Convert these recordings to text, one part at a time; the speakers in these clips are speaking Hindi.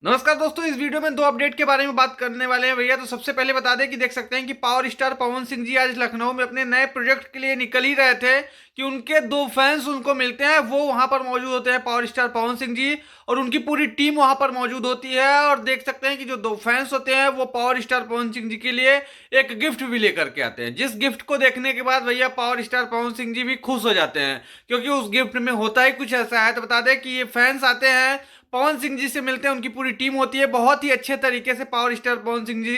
नमस्कार दोस्तों, इस वीडियो में दो अपडेट के बारे में बात करने वाले हैं भैया। तो सबसे पहले बता दें कि देख सकते हैं कि पावर स्टार पवन सिंह जी आज लखनऊ में अपने नए प्रोजेक्ट के लिए निकल ही रहे थे कि उनके दो फैंस उनको मिलते हैं, वो वहां पर मौजूद होते हैं पावर स्टार पवन सिंह जी, और उनकी पूरी टीम वहां पर मौजूद होती है। और देख सकते हैं कि जो दो फैंस होते हैं वो पावर स्टार पवन सिंह जी के लिए एक गिफ्ट भी लेकर के आते हैं, जिस गिफ्ट को देखने के बाद भैया पावर स्टार पवन सिंह जी भी खुश हो जाते हैं, क्योंकि उस गिफ्ट में होता ही कुछ ऐसा है। तो बता दें कि ये फैंस आते हैं, पवन सिंह जी से मिलते हैं, उनकी पूरी टीम होती है, बहुत ही अच्छे तरीके से पावर स्टार पवन सिंह जी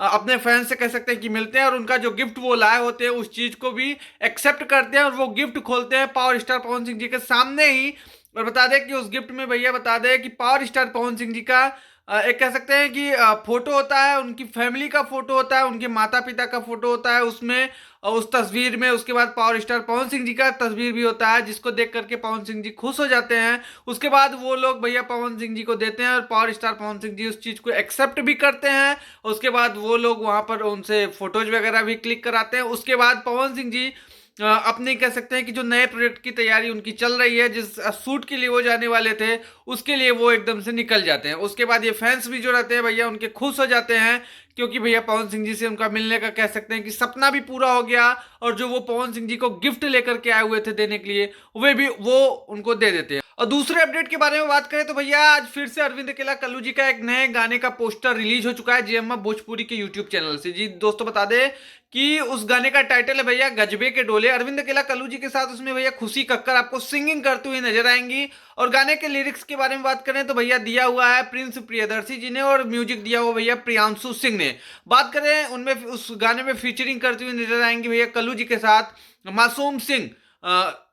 अपने फैंस से कह सकते हैं कि मिलते हैं, और उनका जो गिफ्ट वो लाए होते हैं उस चीज को भी एक्सेप्ट करते हैं, और वो गिफ्ट खोलते हैं पावर स्टार पवन सिंह जी के सामने ही। और बता दें कि उस गिफ्ट में भैया बता दें कि पावर स्टार पवन सिंह जी का एक कह सकते हैं कि फोटो होता है, उनकी फैमिली का फोटो होता है, उनके माता पिता का फोटो होता है उसमें, और उस तस्वीर में उसके बाद पावर स्टार पवन सिंह जी का तस्वीर भी होता है, जिसको देख करके पवन सिंह जी खुश हो जाते हैं। उसके बाद वो लोग भैया पवन सिंह जी को देते हैं, और पावर स्टार पवन सिंह जी उस चीज को एक्सेप्ट भी करते हैं। उसके बाद वो लोग वहां पर उनसे फोटोज वगैरह भी क्लिक कराते हैं। उसके बाद पवन सिंह जी अपने कह सकते हैं कि जो नए प्रोजेक्ट की तैयारी उनकी चल रही है, जिस शूट के लिए वो जाने वाले थे, उसके लिए वो एकदम से निकल जाते हैं। उसके बाद ये फैंस भी जो रहते हैं भैया उनके खुश हो जाते हैं, क्योंकि भैया पवन सिंह जी से उनका मिलने का कह सकते हैं कि सपना भी पूरा हो गया, और जो वो पवन सिंह जी को गिफ्ट लेकर के आए हुए थे देने के लिए, वे भी वो उनको दे देते हैं। और दूसरे अपडेट के बारे में बात करें तो भैया आज फिर से अरविंद अकेला कल्लू जी का एक नए गाने का पोस्टर रिलीज हो चुका है जेएमएफ भोजपुरी के यूट्यूब चैनल से। जी दोस्तों, बता दें कि उस गाने का टाइटल है भैया गजबे के डोले। अरविंद अकेला कल्लू जी के साथ उसमें भैया खुशी कक्कर आपको सिंगिंग करते हुए नजर आएंगी। और गाने के लिरिक्स के बारे में बात करें तो भैया दिया हुआ है प्रिंस प्रियदर्शी जी ने, और म्यूजिक दिया हुआ भैया प्रियांशु सिंह ने। बात करें उनमें, उस गाने में फीचरिंग करते हुए नजर आएंगे भैया कल्लू जी के साथ मासूम सिंह,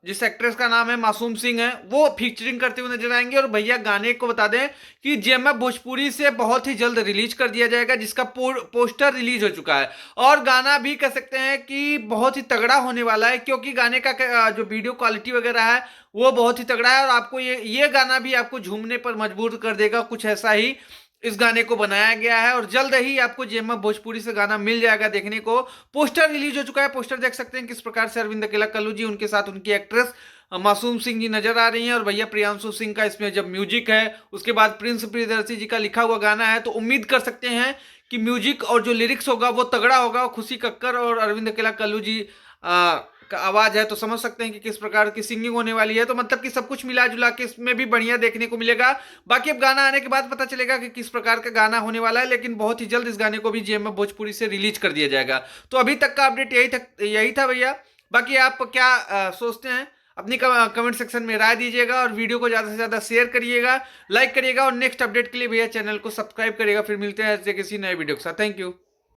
जिस एक्ट्रेस का नाम है मासूम सिंह है, वो फीचरिंग करते हुए नजर आएंगे। और भैया गाने को बता दें कि जेएमएफ भोजपुरी से बहुत ही जल्द रिलीज कर दिया जाएगा, जिसका पोस्टर रिलीज हो चुका है। और गाना भी कह सकते हैं कि बहुत ही तगड़ा होने वाला है, क्योंकि गाने का जो वीडियो क्वालिटी वगैरह है वो बहुत ही तगड़ा है, और आपको ये गाना भी आपको झूमने पर मजबूर कर देगा, कुछ ऐसा ही इस गाने को बनाया गया है। और जल्द ही आपको जेएमएफ भोजपुरी से गाना मिल जाएगा देखने को। पोस्टर रिलीज हो चुका है, पोस्टर देख सकते हैं किस प्रकार से अरविंद अकेला कल्लू जी, उनके साथ उनकी एक्ट्रेस मासूम सिंह जी नजर आ रही हैं, और भैया प्रियांशु सिंह का इसमें जब म्यूजिक है, उसके बाद प्रिंस प्रियदर्शी जी का लिखा हुआ गाना है, तो उम्मीद कर सकते हैं कि म्यूजिक और जो लिरिक्स होगा वो तगड़ा होगा। खुशी कक्कर और अरविंद अकेला कल्लू जी का आवाज है, तो समझ सकते हैं कि किस प्रकार की सिंगिंग होने वाली है। तो मतलब कि सब कुछ मिला जुला के इसमें भी बढ़िया देखने को मिलेगा। बाकी अब गाना आने के बाद पता चलेगा कि किस प्रकार का गाना होने वाला है, लेकिन बहुत ही जल्द इस गाने को भी जेएमएफ भोजपुरी से रिलीज कर दिया जाएगा। तो अभी तक का अपडेट यही था भैया। बाकी आप क्या सोचते हैं, अपनी कमेंट सेक्शन में राय दीजिएगा, और वीडियो को ज्यादा से ज्यादा शेयर करिएगा, लाइक करिएगा, और नेक्स्ट अपडेट के लिए भैया चैनल को सब्सक्राइब करिएगा। फिर मिलते हैं ऐसे किसी नए वीडियो के साथ। Thank you.